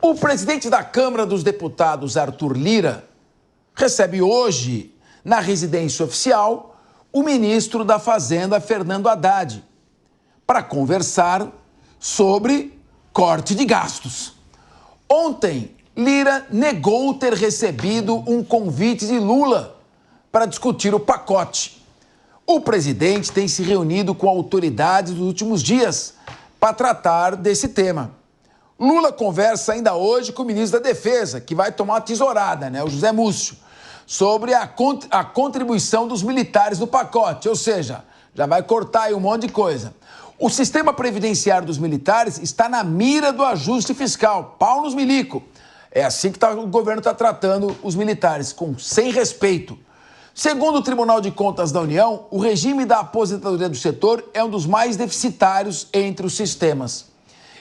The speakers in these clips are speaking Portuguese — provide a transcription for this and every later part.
O presidente da Câmara dos Deputados, Arthur Lira, recebe hoje, na residência oficial, o ministro da Fazenda, Fernando Haddad, para conversar sobre corte de gastos. Ontem, Lira negou ter recebido um convite de Lula para discutir o pacote. O presidente tem se reunido com autoridades nos últimos dias para tratar desse tema. Lula conversa ainda hoje com o ministro da Defesa, que vai tomar uma tesourada, o José Múcio, sobre a contribuição dos militares no pacote, ou seja, já vai cortar aí um monte de coisa. O sistema previdenciário dos militares está na mira do ajuste fiscal, pau nos milico. É assim que o governo está tratando os militares, sem respeito. Segundo o Tribunal de Contas da União, o regime da aposentadoria do setor é um dos mais deficitários entre os sistemas.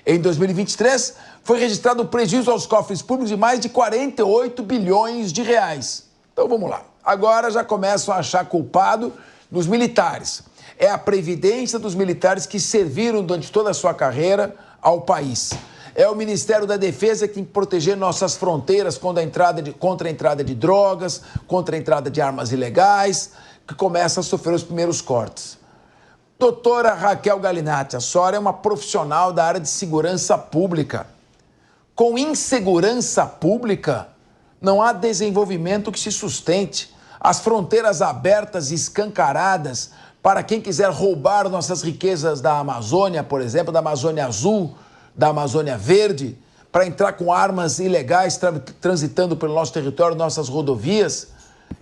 Em 2023, foi registrado prejuízo aos cofres públicos de mais de 48 bilhões de reais. Então vamos lá. Agora já começam a achar culpado nos militares. É a previdência dos militares que serviram durante toda a sua carreira ao país. É o Ministério da Defesa que tem que proteger nossas fronteiras contra a entrada de drogas, contra a entrada de armas ilegais, que começa a sofrer os primeiros cortes. Doutora Raquel Galinatti, a senhora é uma profissional da área de segurança pública. Com insegurança pública, não há desenvolvimento que se sustente. As fronteiras abertas e escancaradas para quem quiser roubar nossas riquezas da Amazônia, por exemplo, da Amazônia Azul, da Amazônia Verde, para entrar com armas ilegais transitando pelo nosso território, nossas rodovias,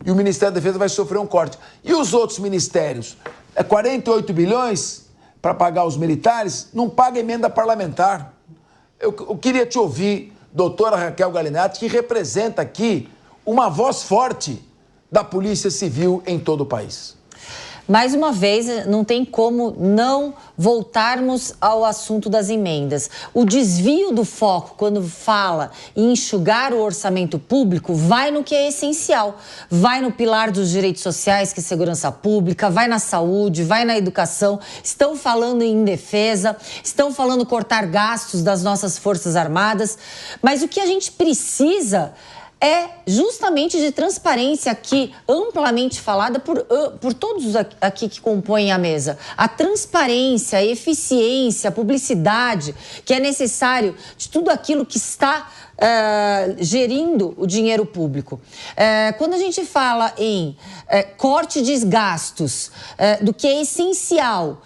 e o Ministério da Defesa vai sofrer um corte. E os outros ministérios? 48 bilhões para pagar os militares? Não paga emenda parlamentar. Eu queria te ouvir, doutora Raquel Galinatti, que representa aqui uma voz forte da Polícia Civil em todo o país. Mais uma vez, não tem como não voltarmos ao assunto das emendas. O desvio do foco, quando fala em enxugar o orçamento público, vai no que é essencial. Vai no pilar dos direitos sociais, que é segurança pública, vai na saúde, vai na educação. Estão falando em defesa, estão falando cortar gastos das nossas Forças Armadas. Mas o que a gente precisa é justamente de transparência aqui, amplamente falada por todos aqui que compõem a mesa. A transparência, a eficiência, a publicidade que é necessário de tudo aquilo que está gerindo o dinheiro público. Quando a gente fala em corte de gastos, do que é essencial,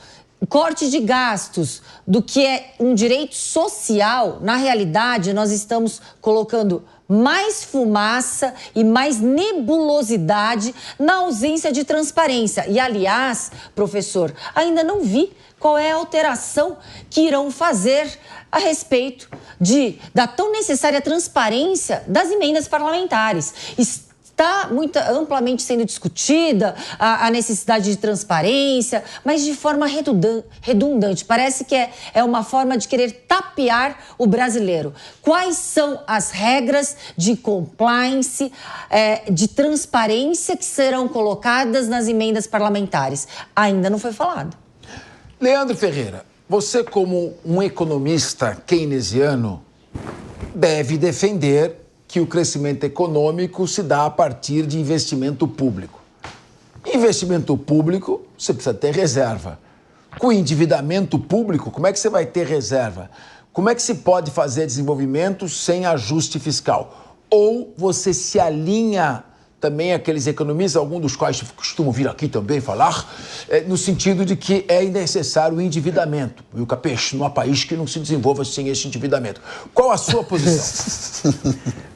corte de gastos do que é um direito social, na realidade nós estamos colocando mais fumaça e mais nebulosidade na ausência de transparência. E, aliás, professor, ainda não vi qual é a alteração que irão fazer a respeito da tão necessária transparência das emendas parlamentares. Está muito amplamente sendo discutida a necessidade de transparência, mas de forma redundante. Parece que é uma forma de querer tapear o brasileiro. Quais são as regras de compliance, de transparência que serão colocadas nas emendas parlamentares? Ainda não foi falado. Leandro Ferreira, você como um economista keynesiano deve defender que o crescimento econômico se dá a partir de investimento público. Investimento público, você precisa ter reserva. Com endividamento público, como é que você vai ter reserva? Como é que se pode fazer desenvolvimento sem ajuste fiscal? Ou você se alinha também àqueles economistas, alguns dos quais costumam vir aqui também falar, no sentido de que é necessário o endividamento. E o Capês, não há país que não se desenvolva sem esse endividamento. Qual a sua posição?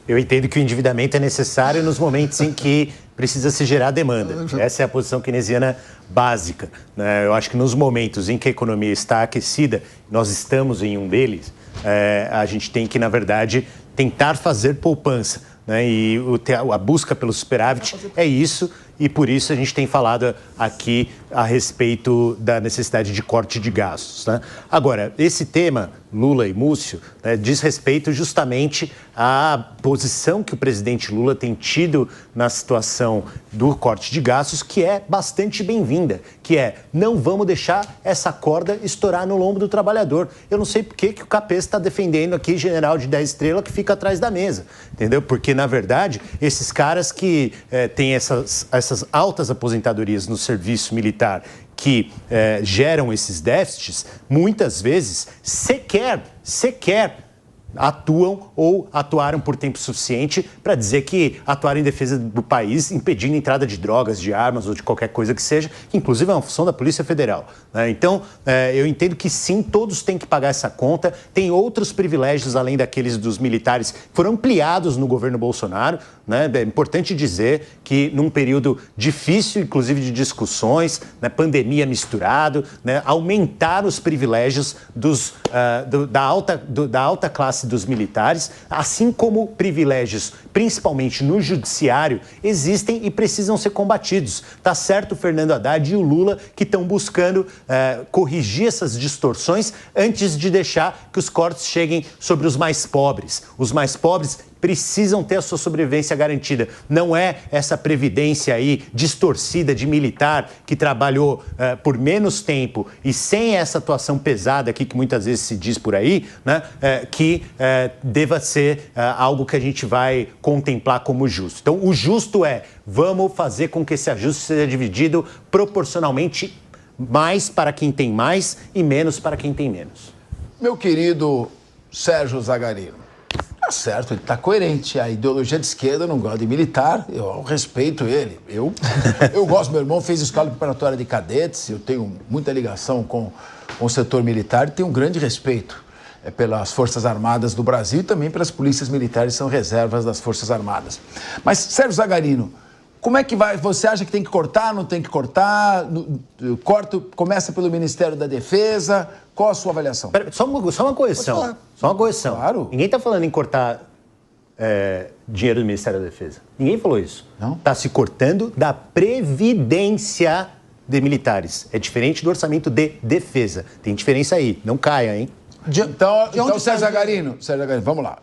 Eu entendo que o endividamento é necessário nos momentos em que precisa se gerar demanda. Essa é a posição keynesiana básica, né? Eu acho que nos momentos em que a economia está aquecida, nós estamos em um deles, a gente tem que, na verdade, tentar fazer poupança, né? E a busca pelo superávit é isso, e por isso a gente tem falado aqui a respeito da necessidade de corte de gastos, né? Agora, esse tema, Lula e Múcio, né, diz respeito justamente à posição que o presidente Lula tem tido na situação do corte de gastos, que é bastante bem-vinda, que é: não vamos deixar essa corda estourar no lombo do trabalhador. Eu não sei por que o Capês está defendendo aqui general de 10 estrelas que fica fica atrás da mesa, entendeu? Porque, na verdade, esses caras que têm essas altas aposentadorias no serviço militar que geram esses déficits, muitas vezes sequer atuam ou atuaram por tempo suficiente para dizer que atuaram em defesa do país, impedindo a entrada de drogas, de armas ou de qualquer coisa que seja, que inclusive é uma função da Polícia Federal, né? Então, eu entendo que sim, todos têm que pagar essa conta. Tem outros privilégios além daqueles dos militares que foram ampliados no governo Bolsonaro, né? É importante dizer que num período difícil, inclusive de discussões, né, pandemia misturado, né, aumentaram os privilégios da alta classe dos militares, assim como privilégios, principalmente no judiciário, existem e precisam ser combatidos. Tá certo o Fernando Haddad e o Lula que estão buscando corrigir essas distorções antes de deixar que os cortes cheguem sobre os mais pobres. Os mais pobres precisam ter a sua sobrevivência garantida. Não é essa previdência aí distorcida de militar que trabalhou por menos tempo e sem essa atuação pesada aqui que muitas vezes se diz por aí, né, que deva ser algo que a gente vai contemplar como justo. Então, o justo vamos fazer com que esse ajuste seja dividido proporcionalmente mais para quem tem mais e menos para quem tem menos. Meu querido Sérgio Zagarino, tá certo, ele tá coerente. A ideologia de esquerda não gosta de militar, eu respeito ele. Eu gosto, meu irmão fez escola preparatória de cadetes, eu tenho muita ligação com o setor militar e tenho um grande respeito pelas Forças Armadas do Brasil e também pelas polícias militares, que são reservas das Forças Armadas. Mas, Sérgio Zagarino, como é que vai? Você acha que tem que cortar, não tem que cortar? Começa pelo Ministério da Defesa. Qual a sua avaliação? Só uma correção. Só uma correção. Claro. Ninguém está falando em cortar dinheiro do Ministério da Defesa. Ninguém falou isso. Não? Está se cortando da Previdência de militares. É diferente do orçamento de defesa. Tem diferença aí. Não caia, hein? Então Sérgio Zagarino, vamos lá.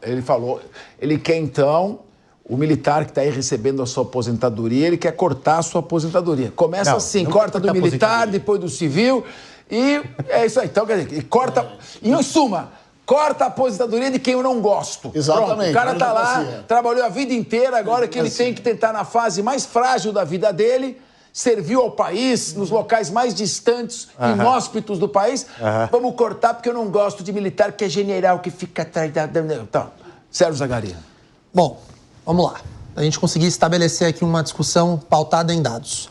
Ele quer então... O militar que está aí recebendo a sua aposentadoria, ele quer cortar a sua aposentadoria. Começa assim, corta do militar, depois do civil, e é isso aí. Então, quer dizer, corta... E em suma, corta a aposentadoria de quem eu não gosto. Exatamente. Pronto, o cara está lá, trabalhou a vida inteira, agora que ele tem que tentar na fase mais frágil da vida dele, serviu ao país, nos locais mais distantes, inóspitos do país, vamos cortar porque eu não gosto de militar que é general, que fica atrás da... Então, Sérgio Zagarino. Bom... Vamos lá, a gente conseguir estabelecer aqui uma discussão pautada em dados.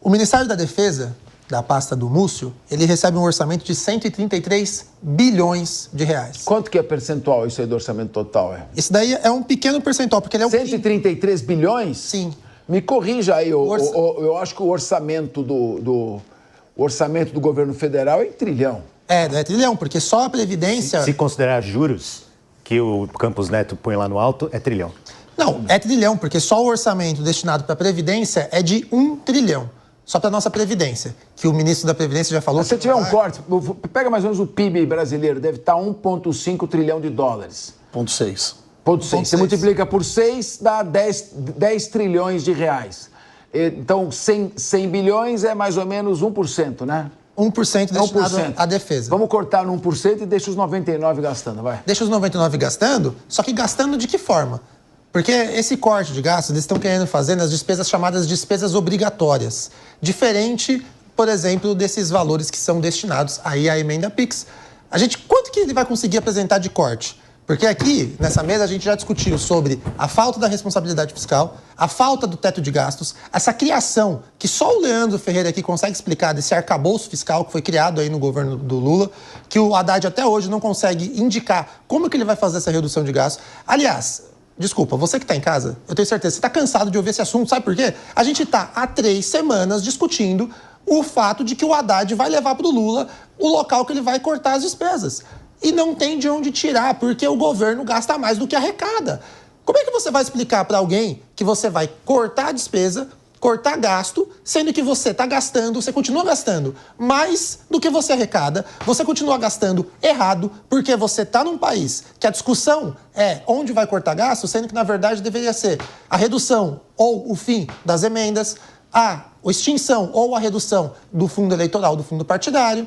O Ministério da Defesa, da pasta do Múcio, ele recebe um orçamento de 133 bilhões de reais. Quanto que é percentual isso aí do orçamento total? Esse daí é um pequeno percentual, porque ele é 133 bilhões? Sim. Me corrija aí, eu acho que o orçamento do governo federal é em trilhão. É trilhão, porque só a Previdência... Se considerar juros que o Campos Neto põe lá no alto, é trilhão. Não, é trilhão, porque só o orçamento destinado para a Previdência é de 1 trilhão. Só para a nossa Previdência, que o ministro da Previdência já falou... Se tiver um corte, pega mais ou menos o PIB brasileiro, deve estar 1,5 trilhão de dólares. 0,6. Você multiplica por 6, dá 10 trilhões de reais. Então, 100 bilhões é mais ou menos 1%, né? 1% destinado à defesa. Vamos cortar no 1% e deixa os 99 gastando, vai. Deixa os 99 gastando, só que gastando de que forma? Porque esse corte de gastos, eles estão querendo fazer nas despesas chamadas despesas obrigatórias. Diferente, por exemplo, desses valores que são destinados aí à emenda PIX. Quanto que ele vai conseguir apresentar de corte? Porque aqui, nessa mesa, a gente já discutiu sobre a falta da responsabilidade fiscal, a falta do teto de gastos, essa criação que só o Leandro Ferreira aqui consegue explicar desse arcabouço fiscal que foi criado aí no governo do Lula, que o Haddad até hoje não consegue indicar como que ele vai fazer essa redução de gastos. Aliás... Desculpa, você que está em casa, eu tenho certeza, você está cansado de ouvir esse assunto, sabe por quê? A gente está há 3 semanas discutindo o fato de que o Haddad vai levar para o Lula o local que ele vai cortar as despesas. E não tem de onde tirar, porque o governo gasta mais do que arrecada. Como é que você vai explicar para alguém que você vai cortar a despesa, cortar gasto, sendo que você está gastando, você continua gastando mais do que você arrecada, você continua gastando errado, porque você está num país que a discussão é onde vai cortar gasto, sendo que, na verdade, deveria ser a redução ou o fim das emendas, a extinção ou a redução do fundo eleitoral, do fundo partidário.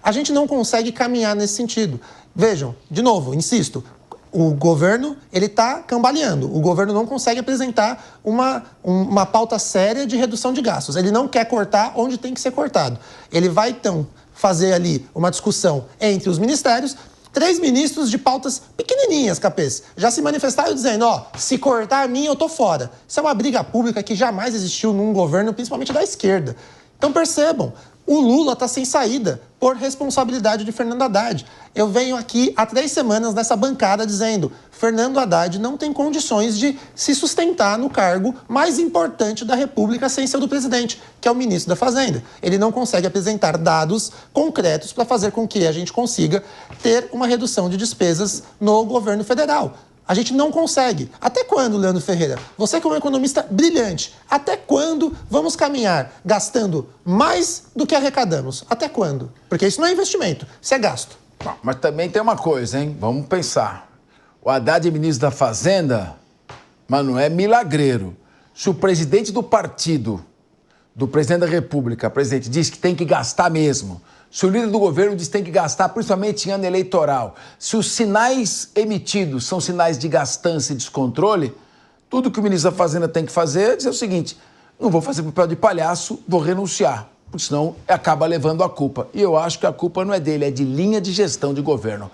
A gente não consegue caminhar nesse sentido. Vejam, de novo, insisto, O governo, ele está cambaleando. O governo não consegue apresentar uma pauta séria de redução de gastos. Ele não quer cortar onde tem que ser cortado. Ele vai, então, fazer ali uma discussão entre os ministérios. 3 ministros de pautas pequenininhas, capês, já se manifestaram dizendo, se cortar a mim, eu tô fora. Isso é uma briga pública que jamais existiu num governo, principalmente da esquerda. Então percebam, o Lula está sem saída por responsabilidade de Fernando Haddad. Eu venho aqui há 3 semanas nessa bancada dizendo Fernando Haddad não tem condições de se sustentar no cargo mais importante da República sem ser o do presidente, que é o ministro da Fazenda. Ele não consegue apresentar dados concretos para fazer com que a gente consiga ter uma redução de despesas no governo federal. A gente não consegue. Até quando, Leandro Ferreira? Você que é um economista brilhante, até quando vamos caminhar gastando mais do que arrecadamos? Até quando? Porque isso não é investimento, isso é gasto. Bom, mas também tem uma coisa, hein? Vamos pensar. O Haddad é ministro da Fazenda, mas não é milagreiro. Se o presidente do partido, do presidente da República, presidente, diz que tem que gastar mesmo, se o líder do governo diz que tem que gastar, principalmente em ano eleitoral, se os sinais emitidos são sinais de gastança e descontrole, tudo que o ministro da Fazenda tem que fazer é dizer o seguinte, não vou fazer papel de palhaço, vou renunciar, porque senão acaba levando a culpa. E eu acho que a culpa não é dele, é de linha de gestão de governo.